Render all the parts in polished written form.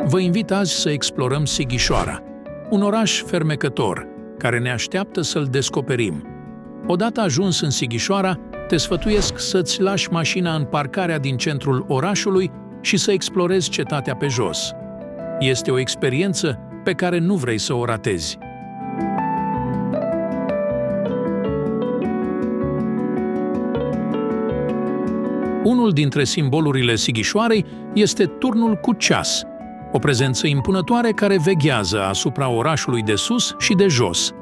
Vă invit azi să explorăm Sighișoara, un oraș fermecător, care ne așteaptă să-l descoperim. Odată ajuns în Sighișoara, te sfătuiesc să-ți lași mașina în parcarea din centrul orașului și să explorezi cetatea pe jos. Este o experiență pe care nu vrei să o ratezi. Unul dintre simbolurile Sighișoarei este turnul cu ceas, o prezență impunătoare care veghează asupra orașului de sus și de jos.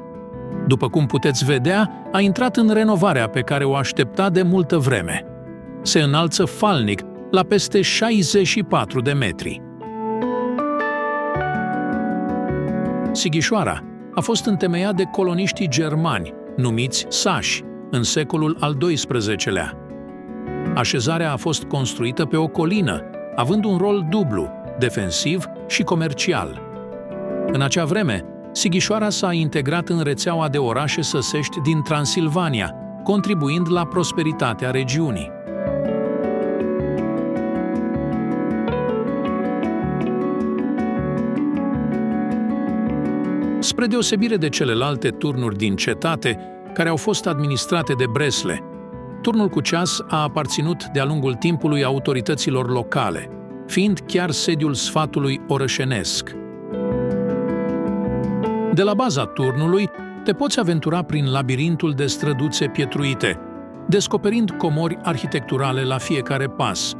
După cum puteți vedea, a intrat în renovarea pe care o aștepta de multă vreme. Se înalță falnic, la peste 64 de metri. Sighișoara a fost întemeiat de coloniștii germani, numiți sași, în secolul al XII-lea. Așezarea a fost construită pe o colină, având un rol dublu, defensiv și comercial. În acea vreme, Sighișoara s-a integrat în rețeaua de orașe săsești din Transilvania, contribuind la prosperitatea regiunii. Spre deosebire de celelalte turnuri din cetate, care au fost administrate de bresle, turnul cu ceas a aparținut de-a lungul timpului autorităților locale, fiind chiar sediul sfatului orășenesc. De la baza turnului, te poți aventura prin labirintul de străduțe pietruite, descoperind comori arhitecturale la fiecare pas.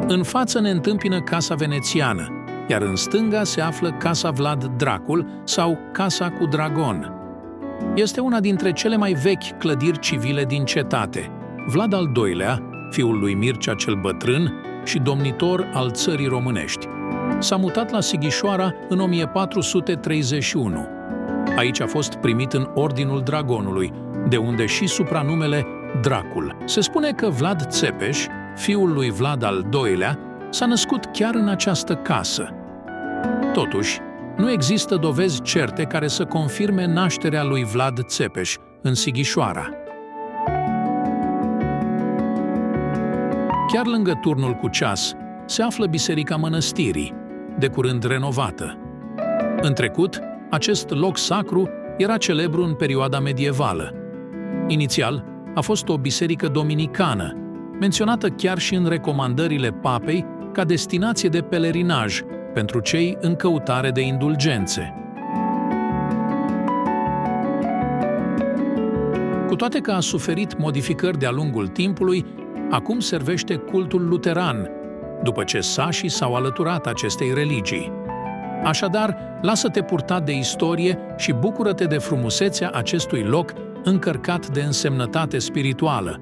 În față ne întâmpină Casa Venețiană, iar în stânga se află Casa Vlad Dracul sau Casa cu Dragon. Este una dintre cele mai vechi clădiri civile din cetate. Vlad al II-lea, fiul lui Mircea cel Bătrân și domnitor al țării românești, s-a mutat la Sighișoara în 1431. Aici a fost primit în Ordinul Dragonului, de unde și supranumele Dracul. Se spune că Vlad Țepeș, fiul lui Vlad al II-lea, s-a născut chiar în această casă. Totuși, nu există dovezi certe care să confirme nașterea lui Vlad Țepeș în Sighișoara. Chiar lângă turnul cu ceas se află Biserica Mănăstirii, de curând renovată. În trecut, acest loc sacru era celebru în perioada medievală. Inițial, a fost o biserică dominicană, menționată chiar și în recomandările papei ca destinație de pelerinaj pentru cei în căutare de indulgențe. Cu toate că a suferit modificări de-a lungul timpului, acum servește cultul luteran, după ce sașii s-au alăturat acestei religii. Așadar, lasă-te purtat de istorie și bucură-te de frumusețea acestui loc încărcat de însemnătate spirituală.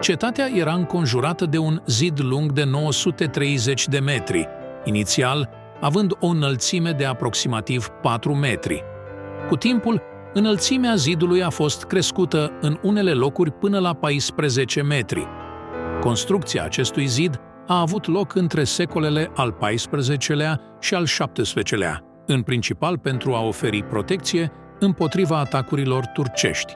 Cetatea era înconjurată de un zid lung de 930 de metri, inițial având o înălțime de aproximativ 4 metri. Cu timpul, înălțimea zidului a fost crescută în unele locuri până la 14 metri. Construcția acestui zid a avut loc între secolele al XIV-lea și al XVII-lea, în principal pentru a oferi protecție împotriva atacurilor turcești.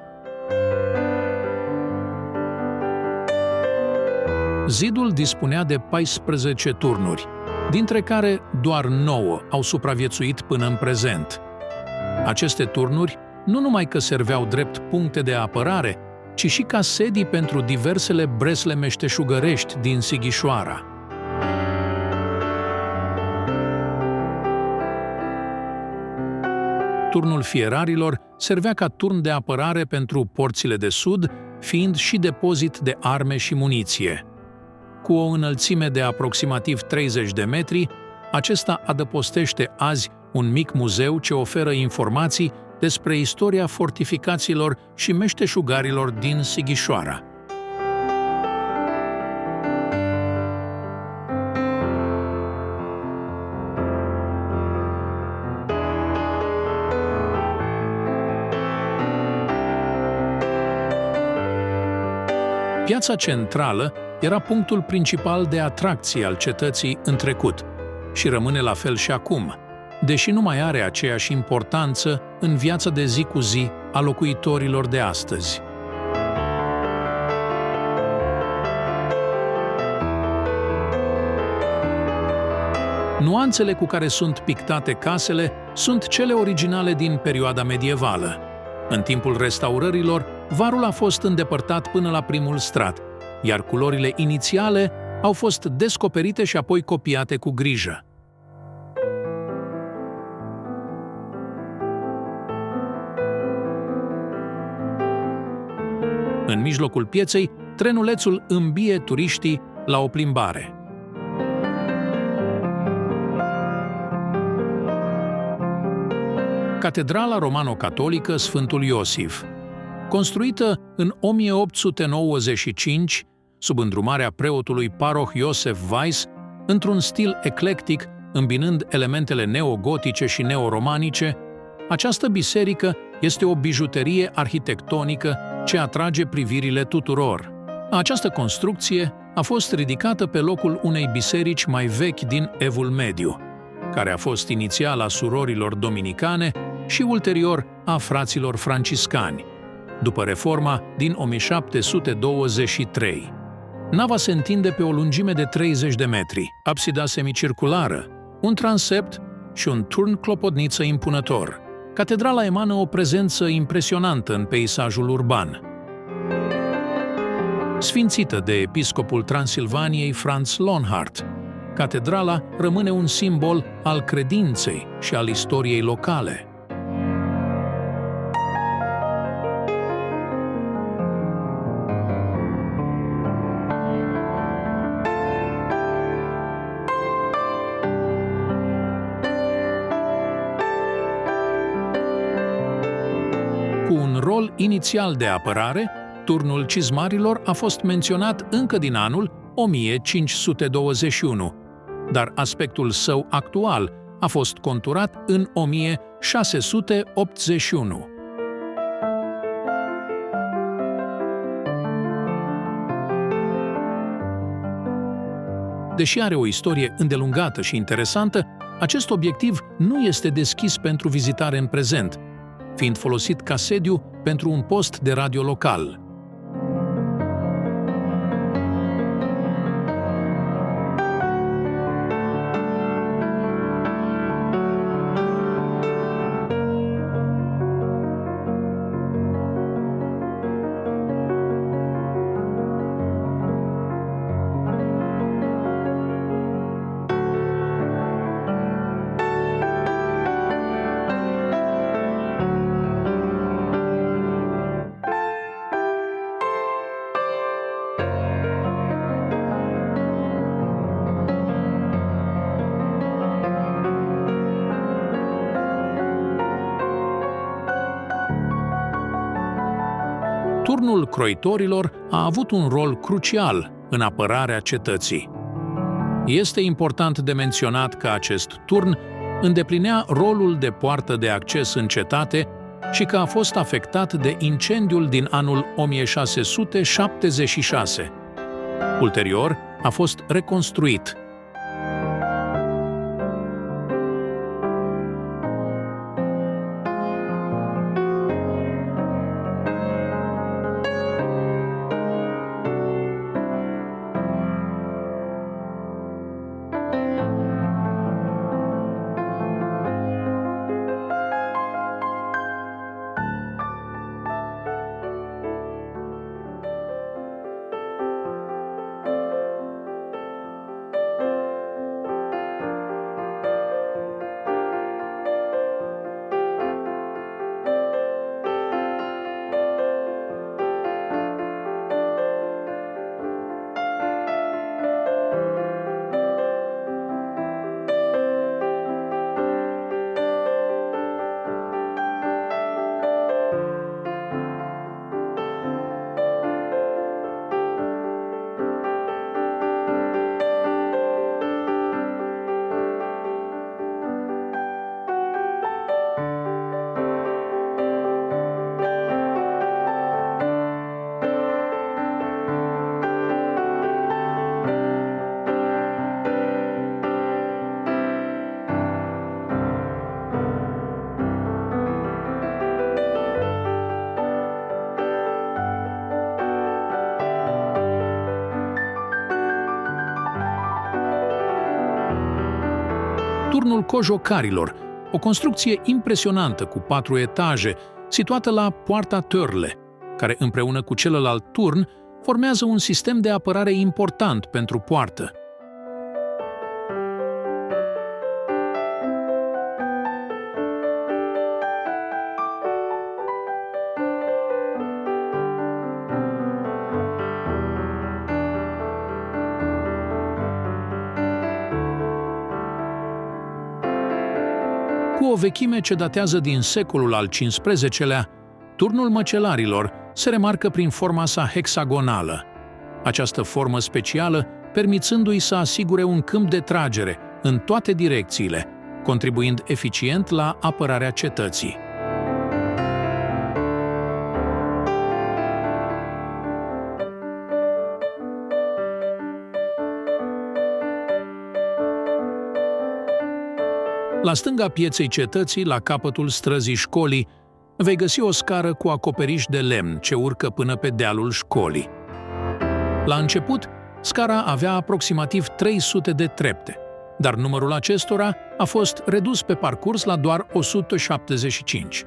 Zidul dispunea de 14 turnuri, dintre care doar 9 au supraviețuit până în prezent. Aceste turnuri nu numai că serveau drept puncte de apărare, ci și ca sedii pentru diversele bresle meșteșugărești din Sighișoara. Turnul Fierarilor servea ca turn de apărare pentru porțile de sud, fiind și depozit de arme și muniție. cu o înălțime de aproximativ 30 de metri, acesta adăpostește azi un mic muzeu ce oferă informații despre istoria fortificațiilor și meșteșugarilor din Sighișoara. Piața centrală era punctul principal de atracție al cetății în trecut și rămâne la fel și acum, deși nu mai are aceeași importanță în viața de zi cu zi a locuitorilor de astăzi. Nuanțele cu care sunt pictate casele sunt cele originale din perioada medievală. În timpul restaurărilor, varul a fost îndepărtat până la primul strat, iar culorile inițiale au fost descoperite și apoi copiate cu grijă. În mijlocul pieței, trenulețul îmbie turiștii la o plimbare. Catedrala romano-catolică Sfântul Iosif. Construită în 1895, sub îndrumarea preotului paroh Iosef Weiss, într-un stil eclectic, îmbinând elementele neogotice și neoromanice, această biserică este o bijuterie arhitectonică ce atrage privirile tuturor. Această construcție a fost ridicată pe locul unei biserici mai vechi din Evul Mediu, care a fost inițial a surorilor dominicane și ulterior a fraților franciscani, după reforma din 1723. Nava se întinde pe o lungime de 30 de metri, absida semicirculară, un transept și un turn clopotniță impunător. Catedrala emană o prezență impresionantă în peisajul urban. Sfințită de episcopul Transilvaniei Franz Lonhardt, catedrala rămâne un simbol al credinței și al istoriei locale. Cu un rol inițial de apărare, turnul Cizmarilor a fost menționat încă din anul 1521, dar aspectul său actual a fost conturat în 1681. Deși are o istorie îndelungată și interesantă, acest obiectiv nu este deschis pentru vizitare în prezent, fiind folosit ca sediu pentru un post de radio local. Turnul Croitorilor a avut un rol crucial în apărarea cetății. Este important de menționat că acest turn îndeplinea rolul de poartă de acces în cetate și că a fost afectat de incendiul din anul 1676. Ulterior, a fost reconstruit. Turnul Cojocarilor, o construcție impresionantă cu 4 etaje, situată la Poarta Törle, care împreună cu celălalt turn formează un sistem de apărare important pentru poartă. Cu o vechime ce datează din secolul al XV-lea, turnul Măcelarilor se remarcă prin forma sa hexagonală. Această formă specială permițându-i să asigure un câmp de tragere în toate direcțiile, contribuind eficient la apărarea cetății. La stânga pieței cetății, la capătul străzii Școlii, vei găsi o scară cu acoperiș de lemn ce urcă până pe dealul Școlii. La început, scara avea aproximativ 300 de trepte, dar numărul acestora a fost redus pe parcurs la doar 175.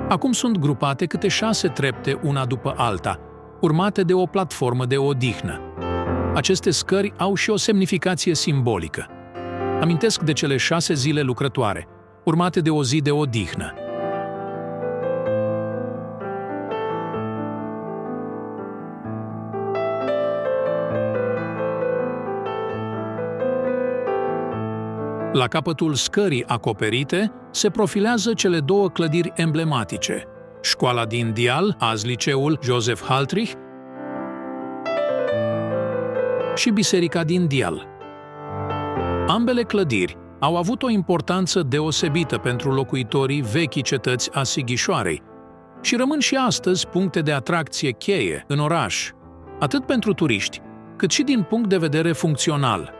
Acum sunt grupate câte 6 trepte una după alta, urmate de o platformă de odihnă. Aceste scări au și o semnificație simbolică. Amintesc de cele 6 zile lucrătoare, urmate de o zi de odihnă. La capătul scării acoperite se profilează cele 2 clădiri emblematice, școala din Dial, azi liceul Josef Haltrich, și biserica din Dial. Ambele clădiri au avut o importanță deosebită pentru locuitorii vechii cetăți a Sighișoarei și rămân și astăzi puncte de atracție cheie în oraș, atât pentru turiști, cât și din punct de vedere funcțional.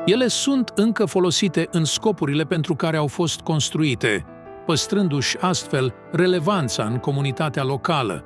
Ele sunt încă folosite în scopurile pentru care au fost construite, păstrându-și astfel relevanța în comunitatea locală.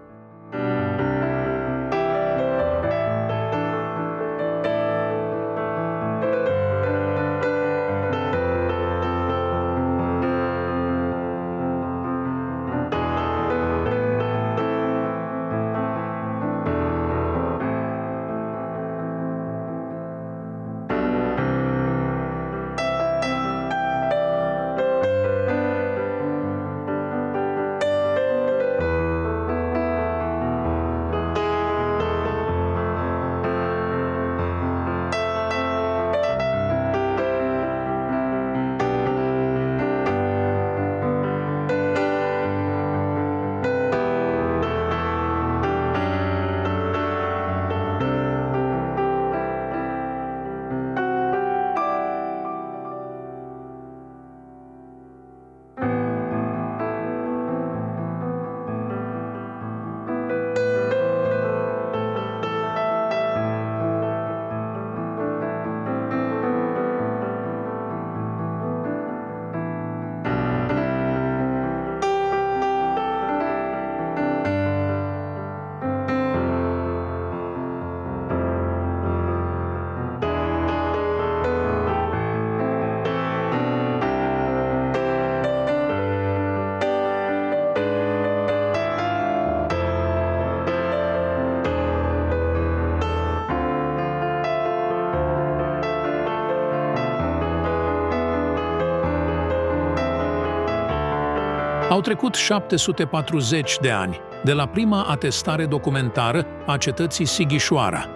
Au trecut 740 de ani de la prima atestare documentară a cetății Sighișoara,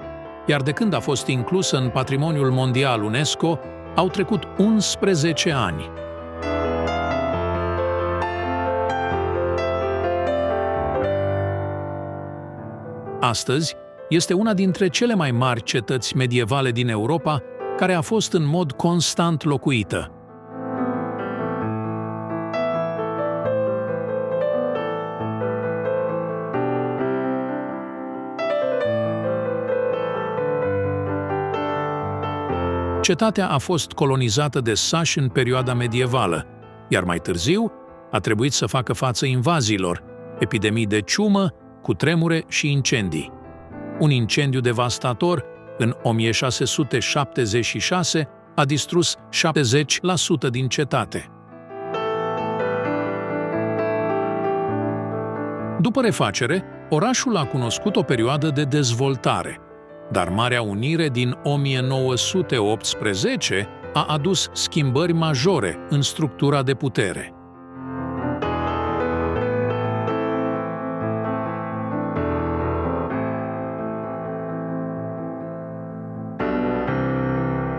iar de când a fost inclusă în Patrimoniul Mondial UNESCO, au trecut 11 ani. Astăzi, este una dintre cele mai mari cetăți medievale din Europa, care a fost în mod constant locuită. Cetatea a fost colonizată de sași în perioada medievală, iar mai târziu a trebuit să facă față invaziilor, epidemii de ciumă, cutremure și incendii. Un incendiu devastator, în 1676, a distrus 70% din cetate. După refacere, orașul a cunoscut o perioadă de dezvoltare, dar Marea Unire din 1918 a adus schimbări majore în structura de putere.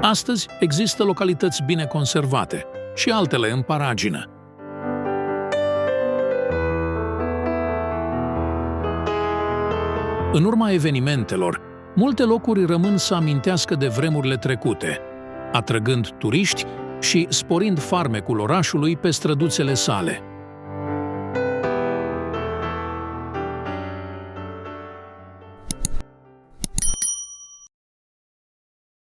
Astăzi există localități bine conservate și altele în paragină. În urma evenimentelor, multe locuri rămân să amintească de vremurile trecute, atrăgând turiști și sporind farmecul orașului pe străduțele sale.